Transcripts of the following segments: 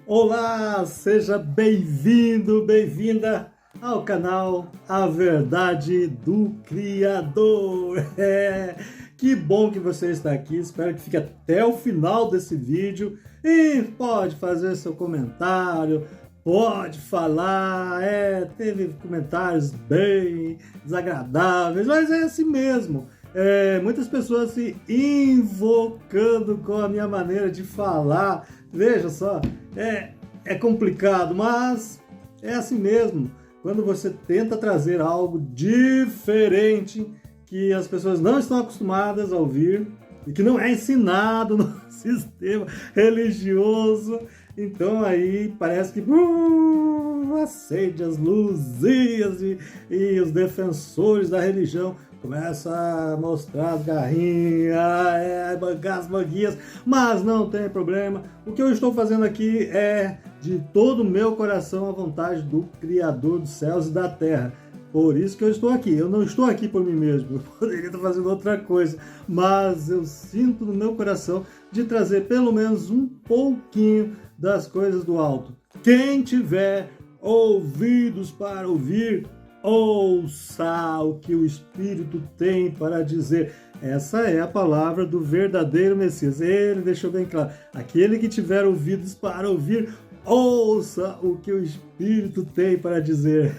Olá, seja bem-vindo, bem-vinda ao canal A Verdade do Criador. Que bom que você está aqui, espero que fique até o final desse vídeo e pode fazer seu comentário, pode falar, teve comentários bem desagradáveis, mas é assim mesmo. Muitas pessoas se invocando com a minha maneira de falar. Veja só, é complicado, mas é assim mesmo. Quando você tenta trazer algo diferente que as pessoas não estão acostumadas a ouvir e que não é ensinado no sistema religioso, então aí parece que acende as luzinhas e os defensores da religião começam a mostrar as garrinhas, bancar as manguinhas, mas não tem problema. O que eu estou fazendo aqui é de todo o meu coração a vontade do Criador dos céus e da terra. Por isso que eu estou aqui. Eu não estou aqui por mim mesmo. Eu poderia estar fazendo outra coisa, mas eu sinto no meu coração de trazer pelo menos um pouquinho das coisas do alto. Quem tiver ouvidos para ouvir, ouça o que o Espírito tem para dizer. Essa é a palavra do verdadeiro Messias. Ele deixou bem claro. Aquele que tiver ouvidos para ouvir, ouça o que o Espírito tem para dizer.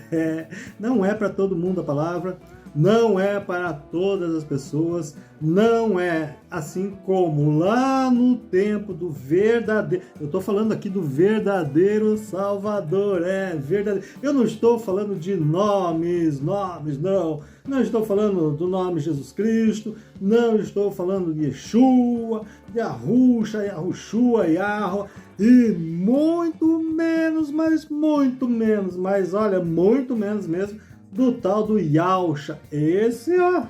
Não é para todo mundo a palavra, não é para todas as pessoas, não é assim como lá no tempo do verdadeiro. Eu estou falando aqui do verdadeiro Salvador, verdadeiro. Eu não estou falando de nomes, não. Não estou falando do nome Jesus Cristo, não estou falando de Yeshua, de Yahushua, Yahweh, e muito menos, mas olha, muito menos mesmo, do tal do Yahusha. Esse, ó.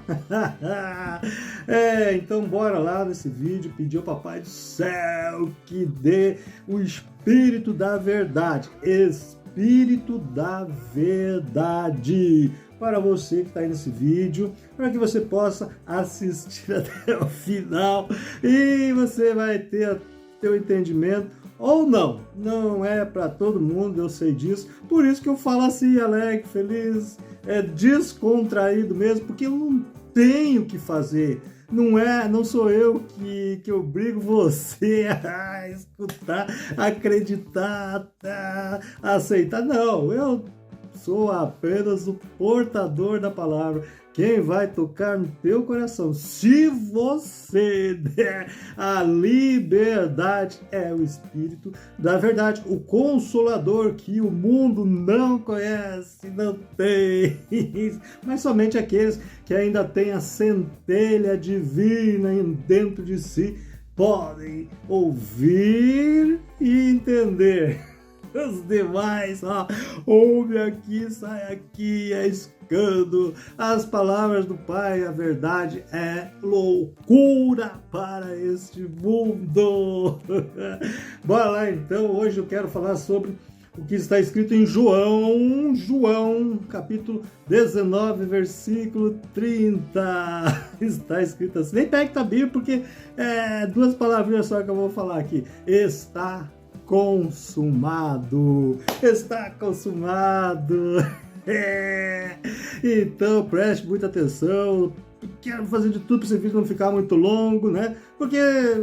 Então bora lá nesse vídeo pedir ao Papai do Céu que dê o Espírito da Verdade. Espírito da Verdade para você que está aí nesse vídeo, para que você possa assistir até o final e você vai ter o entendimento. Ou não, não é para todo mundo, eu sei disso, por isso que eu falo assim, alegre, feliz, descontraído mesmo, porque eu não tenho o que fazer, não sou eu que obrigo você a escutar, acreditar, aceitar, não, eu sou apenas o portador da palavra. Quem vai tocar no teu coração, se você der a liberdade, é o Espírito da Verdade, o Consolador que o mundo não conhece, não tem, mas somente aqueles que ainda têm a centelha divina dentro de si podem ouvir e entender. Os demais, ouve aqui, sai aqui, é escândalo. As palavras do Pai, a verdade é loucura para este mundo. Bora lá então, hoje eu quero falar sobre o que está escrito em João, capítulo 19, versículo 30. Está escrito assim, nem pega a Bíblia, porque duas palavrinhas só que eu vou falar aqui. Está consumado, está consumado. Então preste muita atenção. Quero fazer de tudo para esse vídeo não ficar muito longo, né? Porque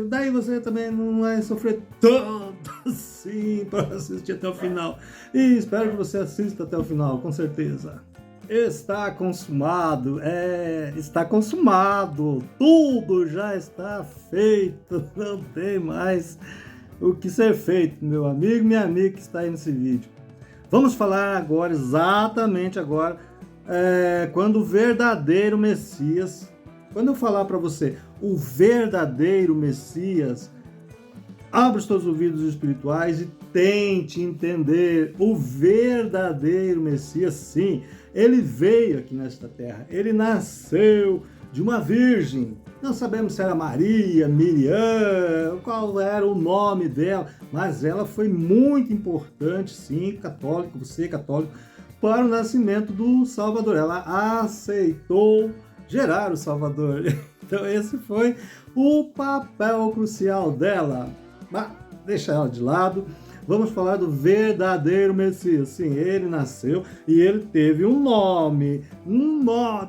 daí você também não vai sofrer tanto assim para assistir até o final. E espero que você assista até o final, com certeza. Está consumado, está consumado. Tudo já está feito, não tem mais o que ser feito, meu amigo, minha amiga que está aí nesse vídeo. Vamos falar agora, exatamente agora, quando o verdadeiro Messias, quando eu falar para você, o verdadeiro Messias, abra os seus ouvidos espirituais e tente entender o verdadeiro Messias, sim, ele veio aqui nesta terra, ele nasceu de uma virgem. Não sabemos se era Maria, Miriam, qual era o nome dela, mas ela foi muito importante, sim, católico, você católico, para o nascimento do Salvador. Ela aceitou gerar o Salvador. Então esse foi o papel crucial dela. Mas deixa ela de lado. Vamos falar do verdadeiro Messias. Sim, ele nasceu e ele teve um nome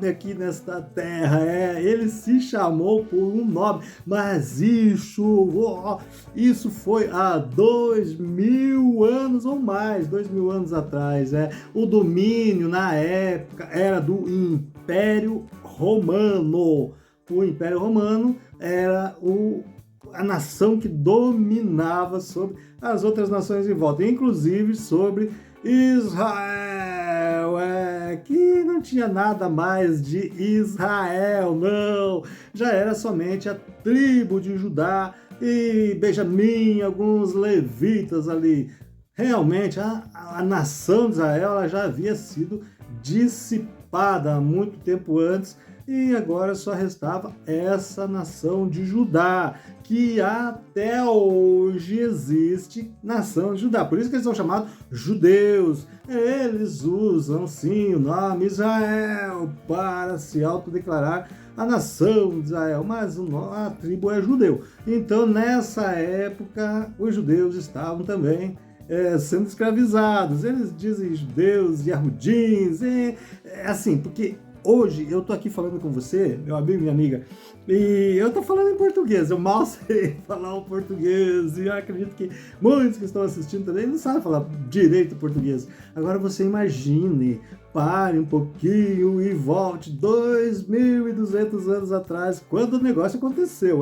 aqui nesta terra. Ele se chamou por um nome, mas isso foi há 2000 anos ou mais, 2000 anos atrás. O domínio na época era do Império Romano. O Império Romano era a nação que dominava sobre as outras nações em volta, inclusive sobre Israel, que não tinha nada mais de Israel, não. Já era somente a tribo de Judá e Benjamim, alguns levitas ali. Realmente, a nação de Israel ela já havia sido dissipada há muito tempo antes, e agora só restava essa nação de Judá, que até hoje existe nação de Judá. Por isso que eles são chamados judeus. Eles usam, sim, o nome Israel para se autodeclarar a nação de Israel, mas a tribo é judeu. Então, nessa época, os judeus estavam também sendo escravizados. Eles dizem judeus, yahudins, assim, porque hoje eu tô aqui falando com você, meu amigo e minha amiga, e eu tô falando em português, eu mal sei falar o português, e eu acredito que muitos que estão assistindo também não sabem falar direito português. Agora você imagine, pare um pouquinho e volte 2.200 anos atrás, quando o negócio aconteceu,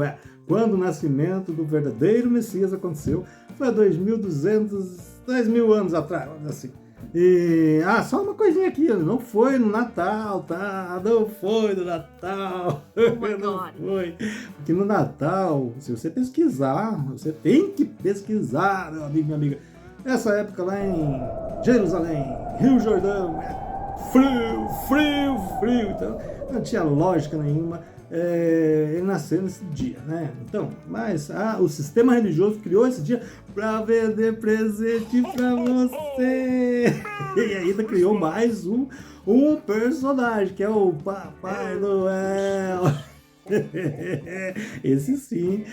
quando o nascimento do verdadeiro Messias aconteceu, foi há 2.000 anos atrás, assim. E, só uma coisinha aqui, não foi no Natal, tá? Não foi no Natal. Não foi. Porque no Natal, se você pesquisar, você tem que pesquisar, meu amigo, minha amiga. Essa época lá em Jerusalém, Rio Jordão, frio, então não tinha lógica nenhuma. Ele nasceu nesse dia, né? Então, mas o sistema religioso criou esse dia para vender presente para você. E ainda criou mais um personagem, que é o Papai Noel. Esse sim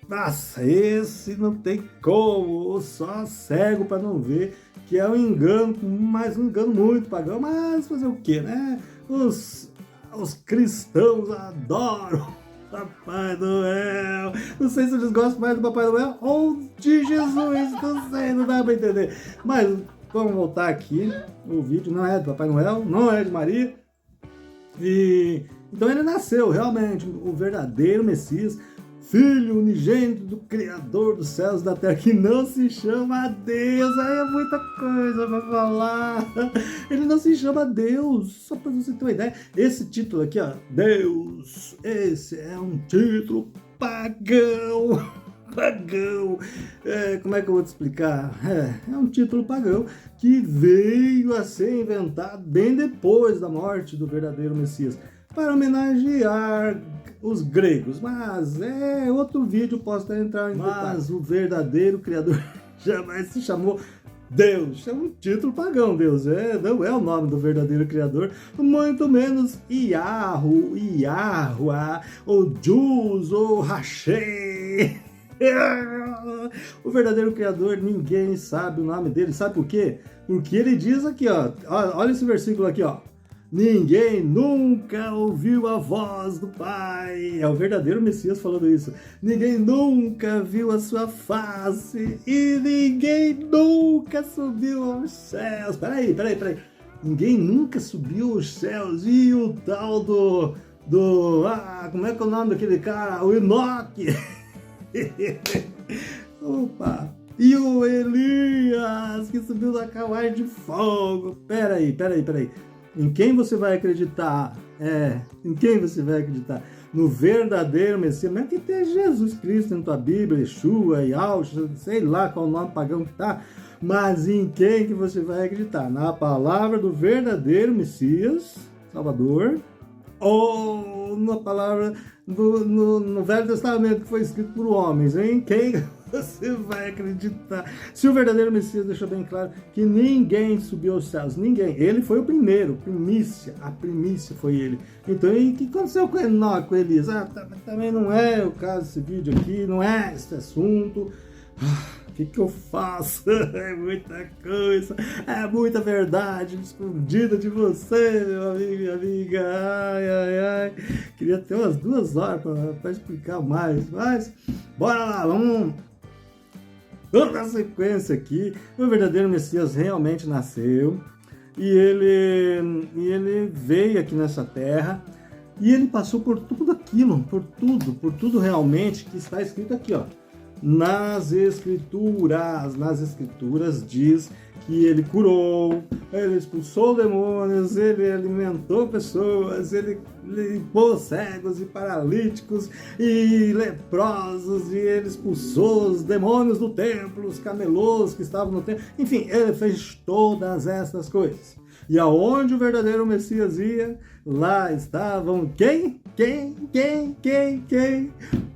nossa, esse não tem como, só cego para não ver que é um engano, mas um engano muito pagão. Mas fazer o quê, né? Os cristãos adoram Papai Noel. Não sei se eles gostam mais do Papai Noel ou de Jesus, não sei, não dá para entender. Mas vamos voltar aqui. O vídeo não é do Papai Noel, não é de Maria. Então ele nasceu realmente, o verdadeiro Messias, Filho unigênito do Criador dos céus e da terra, que não se chama Deus. Aí é muita coisa pra falar. Ele não se chama Deus, só pra você ter uma ideia. Esse título aqui, Deus, esse é um título pagão. Como é que eu vou te explicar? É um título pagão que veio a ser inventado bem depois da morte do verdadeiro Messias, para homenagear os gregos, mas outro vídeo, posso até entrar em detalhes. Mas o verdadeiro Criador jamais se chamou Deus, é um título pagão. Deus não é o nome do verdadeiro Criador, muito menos Yahuwah, ou Juz, ou Hashem. O verdadeiro Criador, ninguém sabe o nome dele. Sabe por quê? Porque ele diz aqui, olha esse versículo aqui, ninguém nunca ouviu a voz do Pai. É o verdadeiro Messias falando isso. Ninguém nunca viu a sua face e ninguém nunca subiu aos céus. Peraí. Ninguém nunca subiu aos céus. E o tal como é que é o nome daquele cara? O Enoque. Opa! E o Elias, que subiu na carruagem de fogo. Peraí. Em quem você vai acreditar? Em quem você vai acreditar? No verdadeiro Messias, mesmo que tenha Jesus Cristo na tua Bíblia, Yeshua, Yahshua, sei lá qual o nome pagão que tá, mas em quem que você vai acreditar? Na palavra do verdadeiro Messias, Salvador, ou na palavra no Velho Testamento que foi escrito por homens? Em quem você vai acreditar? Se o verdadeiro Messias deixou bem claro que ninguém subiu aos céus, ninguém. Ele foi o primeiro, a primícia foi ele. Então, e o que aconteceu com Enoque, com Elias? Também não é o caso desse vídeo aqui, não é esse assunto. O que eu faço? É muita coisa, é muita verdade escondida de você, meu amigo e minha amiga. Ai, ai, ai. Queria ter umas 2 horas para explicar mais, mas bora lá, vamos dar sequência aqui. O verdadeiro Messias realmente nasceu e ele veio aqui nessa terra e ele passou por tudo aquilo, por tudo realmente que está escrito aqui, ó. Nas escrituras diz que ele curou, ele expulsou demônios, ele alimentou pessoas, ele limpou cegos e paralíticos e leprosos, e ele expulsou os demônios do templo, os camelôs que estavam no templo, enfim, ele fez todas essas coisas. E aonde o verdadeiro Messias ia, lá estavam quem?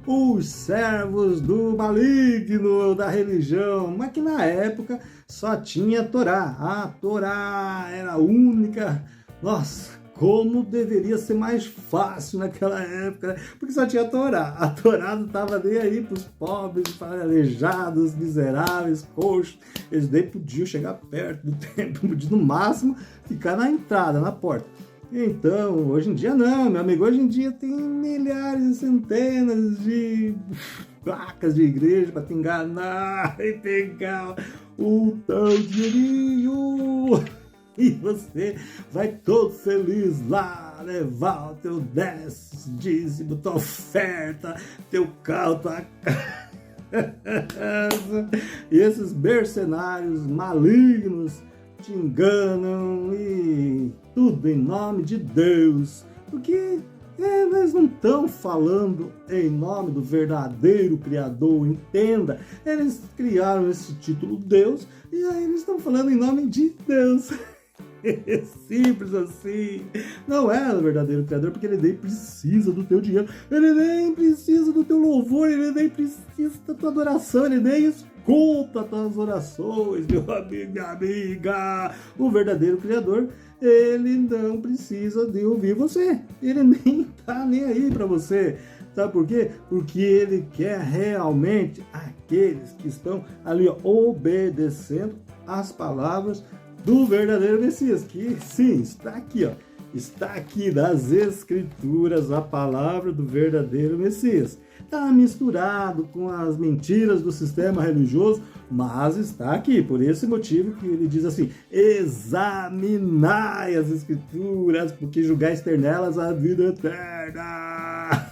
Os servos do maligno da religião, mas que na época só tinha a Torá. A Torá era a única. Nossa, como deveria ser mais fácil naquela época, porque só tinha a Torá. A Torá não estava nem aí para os pobres, para aleijados, miseráveis, coxos. Eles nem podiam chegar perto do templo, podiam no máximo ficar na entrada, na porta. Então, hoje em dia não, meu amigo, hoje em dia tem milhares, centenas de placas de igreja para te enganar e pegar o teu dinheirinho. E você vai todo feliz lá levar o teu dízimo, tua oferta, teu carro, tua casa. E esses mercenários malignos te enganam e tudo em nome de Deus, porque eles não estão falando em nome do verdadeiro Criador, entenda, eles criaram esse título Deus e aí eles estão falando em nome de Deus. É simples assim. Não é o verdadeiro Criador, porque ele nem precisa do teu dinheiro, ele nem precisa do teu louvor, ele nem precisa da tua adoração, ele nem escuta as tuas orações, meu amigo, minha amiga. O verdadeiro Criador, ele não precisa de ouvir você, ele nem tá nem aí para você. Sabe por quê? Porque ele quer realmente aqueles que estão ali, ó, obedecendo as palavras do verdadeiro Messias, que sim, está aqui, ó. Está aqui nas Escrituras a palavra do verdadeiro Messias. Está misturado com as mentiras do sistema religioso, mas está aqui. Por esse motivo que ele diz assim: examinai as Escrituras, porque julgais ter nelas a vida eterna.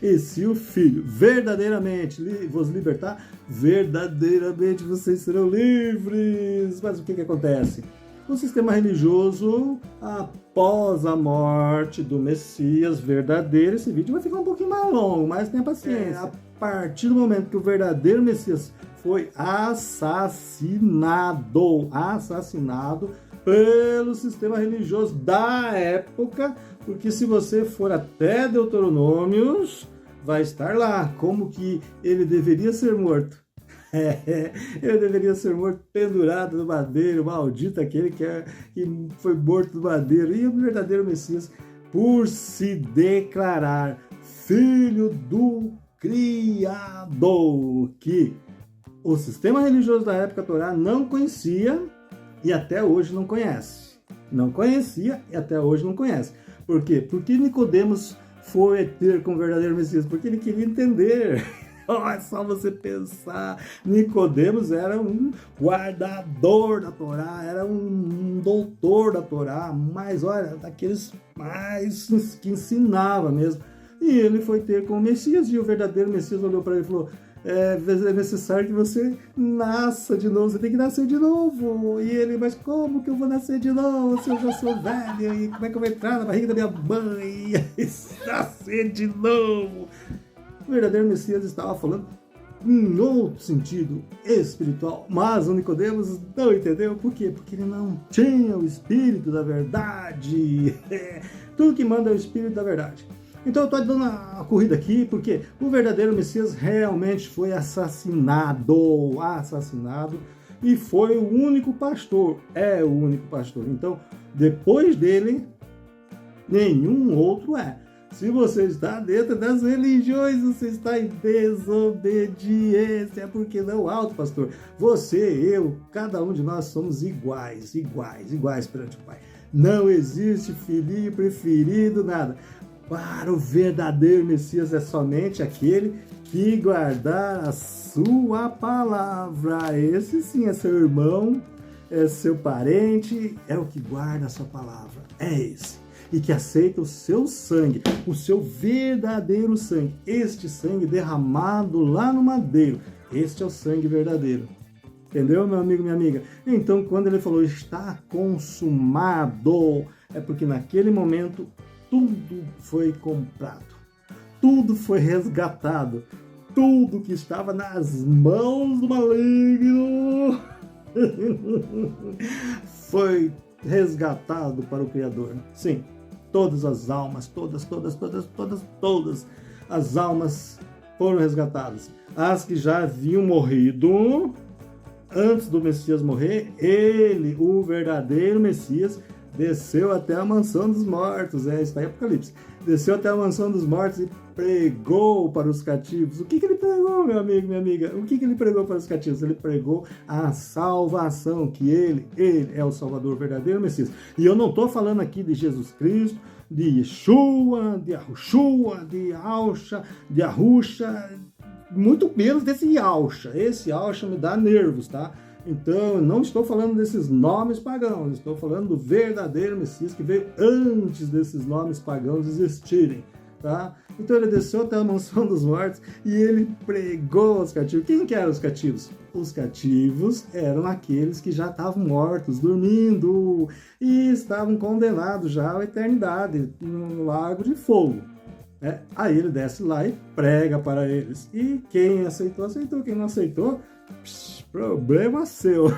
E se o Filho verdadeiramente vos libertar, verdadeiramente vocês serão livres. Mas o que acontece? O sistema religioso, após a morte do Messias verdadeiro, esse vídeo vai ficar um pouquinho mais longo, mas tenha paciência. A partir do momento que o verdadeiro Messias foi assassinado pelo sistema religioso da época, porque se você for até Deuteronômios, vai estar lá como que ele deveria ser morto. Ele deveria ser morto pendurado no madeiro, maldito aquele que foi morto no madeiro. E o verdadeiro Messias, por se declarar filho do Criador, que o sistema religioso da época, a Torá, não conhecia e até hoje não conhece. Não conhecia e até hoje não conhece. Por quê? Porque Nicodemos foi ter com o verdadeiro Messias, porque ele queria entender. É só você pensar. Nicodemos era um guardador da Torá, era um doutor da Torá, mas olha, daqueles mais que ensinava mesmo. E ele foi ter com o Messias, e o verdadeiro Messias olhou para ele e falou: é necessário que você nasça de novo, você tem que nascer de novo. E ele: mas como que eu vou nascer de novo se eu já sou velho? E como é que eu vou entrar na barriga da minha mãe e nascer de novo? O verdadeiro Messias estava falando em outro sentido espiritual, mas o Nicodemos não entendeu. Por quê? Porque ele não tinha o Espírito da verdade. Tudo que manda é o Espírito da verdade. Então eu estou dando a corrida aqui porque o verdadeiro Messias realmente foi assassinado, e foi o único pastor, é o único pastor. Então, depois dele, nenhum outro é. Se você está dentro das religiões, você está em desobediência, porque não alto, pastor. Você, eu, cada um de nós somos iguais perante o Pai. Não existe filhinho preferido, nada. Para o verdadeiro Messias é somente aquele que guardar a sua palavra. Esse sim é seu irmão, é seu parente, é o que guarda a sua palavra. É esse. E que aceita o seu sangue, o seu verdadeiro sangue. Este sangue derramado lá no madeiro. Este é o sangue verdadeiro. Entendeu, meu amigo, minha amiga? Então, quando ele falou está consumado, é porque naquele momento tudo foi comprado. Tudo foi resgatado. Tudo que estava nas mãos do maligno foi resgatado para o Criador. Sim, todas as almas, todas as almas foram resgatadas. As que já haviam morrido antes do Messias morrer, ele, o verdadeiro Messias, desceu até a mansão dos mortos. Está em Apocalipse. Desceu até a mansão dos mortos e pregou para os cativos. O que ele pregou, meu amigo, minha amiga? O que ele pregou para os cativos? Ele pregou a salvação, que ele é o Salvador, verdadeiro Messias. E eu não estou falando aqui de Jesus Cristo, de Yeshua, de Ahushua, de Ausha, de Arusha, muito menos desse Yausha. Esse Yausha me dá nervos, tá? Então, eu não estou falando desses nomes pagãos, estou falando do verdadeiro Messias que veio antes desses nomes pagãos existirem, tá? Então, ele desceu até a mansão dos mortos e ele pregou aos cativos. Quem que eram os cativos? Os cativos eram aqueles que já estavam mortos, dormindo e estavam condenados já à eternidade no lago de fogo. Aí ele desce lá e prega para eles. E quem aceitou, aceitou. Quem não aceitou, problema seu.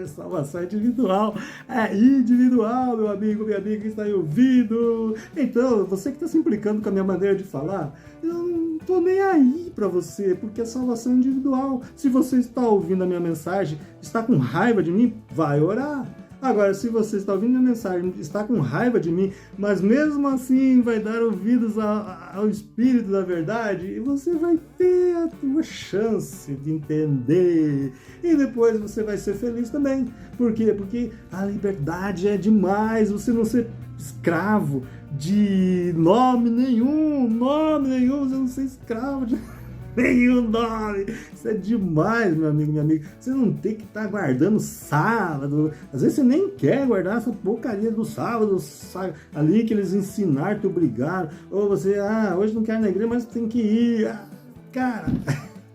Salvação individual. É individual, meu amigo, minha amiga que está aí ouvindo. Então, você que está se implicando com a minha maneira de falar, eu não estou nem aí para você, porque é salvação individual. Se você está ouvindo a minha mensagem, está com raiva de mim, vai orar. Agora, se você está ouvindo a mensagem, está com raiva de mim, mas mesmo assim vai dar ouvidos ao Espírito da verdade, e você vai ter a tua chance de entender. E depois você vai ser feliz também. Por quê? Porque a liberdade é demais, você não ser escravo de nome nenhum, você não ser escravo de nenhum nome. Isso é demais, meu amigo, minha amiga. Você não tem que estar guardando sábado. Às vezes você nem quer guardar essa porcaria do sábado ali que eles ensinaram, te obrigaram. Ou você, hoje não quero ir na igreja, mas tem que ir. Cara,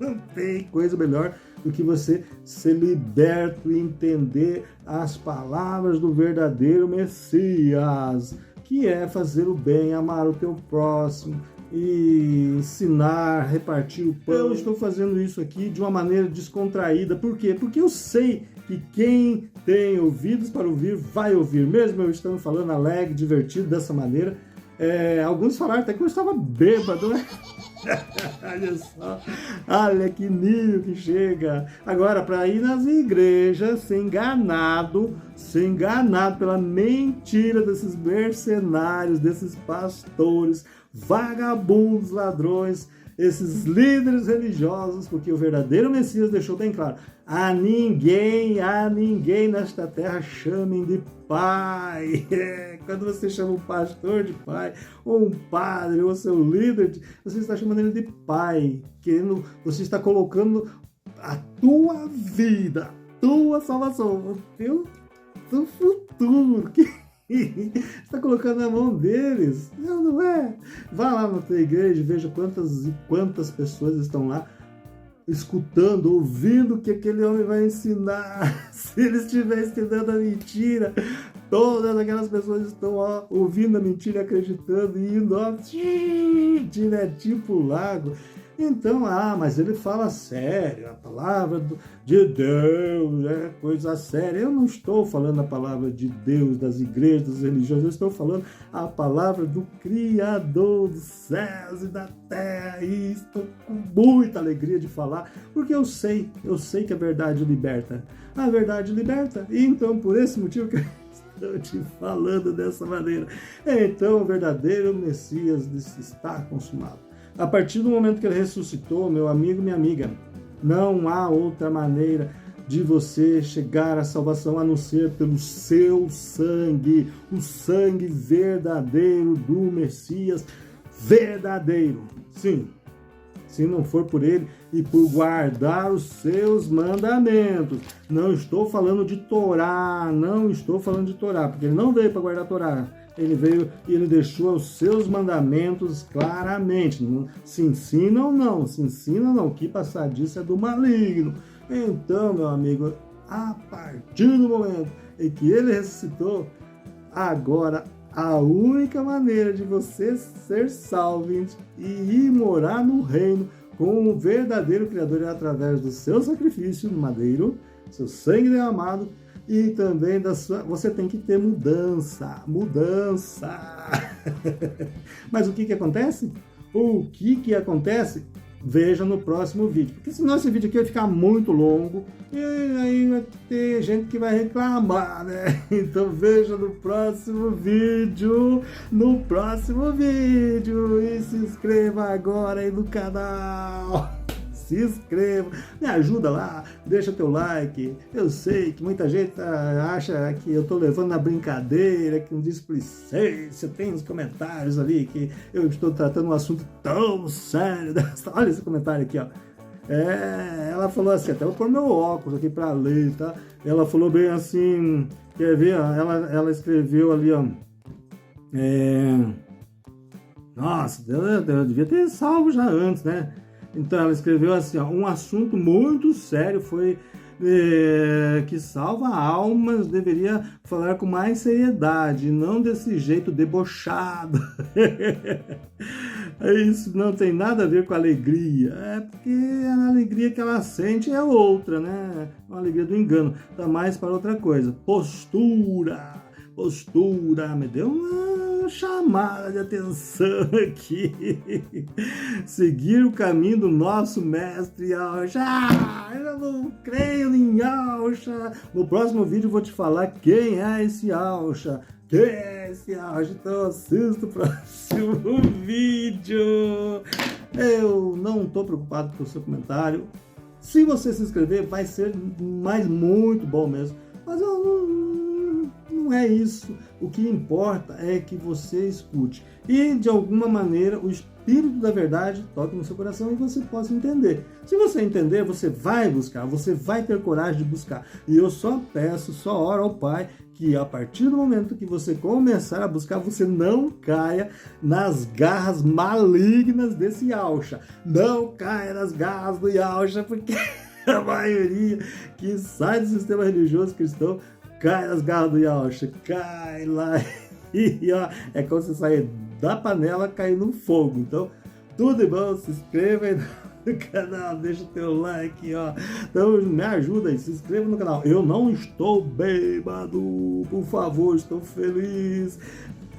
não tem coisa melhor do que você ser liberto e entender as palavras do verdadeiro Messias, que é fazer o bem, amar o teu próximo e ensinar, repartir o pão. Eu estou fazendo isso aqui de uma maneira descontraída. Por quê? Porque eu sei que quem tem ouvidos para ouvir, vai ouvir. Mesmo eu estando falando alegre, divertido dessa maneira. Alguns falaram até que eu estava bêbado, né? Olha só, olha que nível que chega. Agora, para ir nas igrejas, ser enganado pela mentira desses mercenários, desses pastores, vagabundos, ladrões, esses líderes religiosos, porque o verdadeiro Messias deixou bem claro: a ninguém nesta terra chamem de pai. Quando você chama um pastor de pai, ou um padre, ou seu líder, você está chamando ele de pai, você está colocando a tua vida, a tua salvação, o teu futuro, você está colocando na mão deles. Não é? Vá lá na tua igreja e veja quantas pessoas estão lá escutando, ouvindo o que aquele homem vai ensinar. Se ele estiver ensinando a mentira, todas aquelas pessoas estão ouvindo a mentira, acreditando e indo direitinho pro lago. Então, mas ele fala sério, a palavra de Deus é coisa séria. Eu não estou falando a palavra de Deus, das igrejas, das religiões, eu estou falando a palavra do Criador dos céus e da terra. E estou com muita alegria de falar, porque eu sei que a verdade liberta. A verdade liberta. E então, por esse motivo que Estou te falando dessa maneira. Então, o verdadeiro Messias está consumado. A partir do momento que ele ressuscitou, meu amigo, minha amiga, não há outra maneira de você chegar à salvação a não ser pelo seu sangue, o sangue verdadeiro do Messias verdadeiro. Sim, se não for por ele e por guardar os seus mandamentos. Não estou falando de Torá, porque ele não veio para guardar a Torá. Ele veio e ele deixou os seus mandamentos claramente. Se ensina ou não, se ensina ou não, que passar disso é do maligno. Então, meu amigo, a partir do momento em que ele ressuscitou, agora a única maneira de você ser salvo e ir morar no reino com o verdadeiro Criador é através do seu sacrifício no madeiro, seu sangue derramado, e também você tem que ter mudança. Mas o que acontece? O que acontece? Veja no próximo vídeo, porque senão esse vídeo aqui vai ficar muito longo e aí vai ter gente que vai reclamar, né? Então veja no próximo vídeo, e se inscreva agora aí no canal. Se inscreva, me ajuda lá, deixa teu like. Eu sei que muita gente acha que eu tô levando na brincadeira, que um displicência, tem uns comentários ali que eu estou tratando um assunto tão sério. Olha esse comentário aqui, ó. Ela falou assim, até vou pôr meu óculos aqui para ler, tá? Ela falou bem assim, quer ver? Ela escreveu ali, ó. Nossa, eu devia ter salvo já antes, né? Então ela escreveu assim, ó, um assunto muito sério foi que salva almas, deveria falar com mais seriedade, não desse jeito debochado. Isso não tem nada a ver com alegria, porque a alegria que ela sente é outra, né? Uma alegria do engano, tá mais para outra coisa. Postura, me deu uma chamada de atenção aqui. Seguir o caminho do nosso mestre Yahshua. Eu não creio em Yahshua. No próximo vídeo eu vou te falar quem é esse Yahshua. Então assista o próximo vídeo. Eu não estou preocupado com o seu comentário. Se você se inscrever, vai ser muito bom mesmo. Mas não é isso. O que importa é que você escute. E, de alguma maneira, o Espírito da Verdade toque no seu coração e você possa entender. Se você entender, você vai buscar, você vai ter coragem de buscar. E eu só oro ao Pai que a partir do momento que você começar a buscar, você não caia nas garras malignas desse Yahshua. Não caia nas garras do Yahshua, porque a maioria que sai do sistema religioso cristão cai nas garras do Yahshua, cai lá e ó, é como você sair da panela cair no fogo. Então, tudo de bom, se inscreva aí no canal, deixa o teu like, ó. Então, me ajuda aí, se inscreva no canal. Eu não estou bêbado, por favor, estou feliz.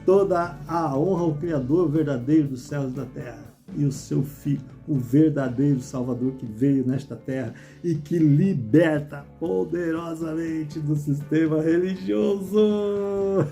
Toda a honra ao Criador verdadeiro dos céus e da terra e o seu Filho, o verdadeiro Salvador que veio nesta terra e que liberta poderosamente do sistema religioso.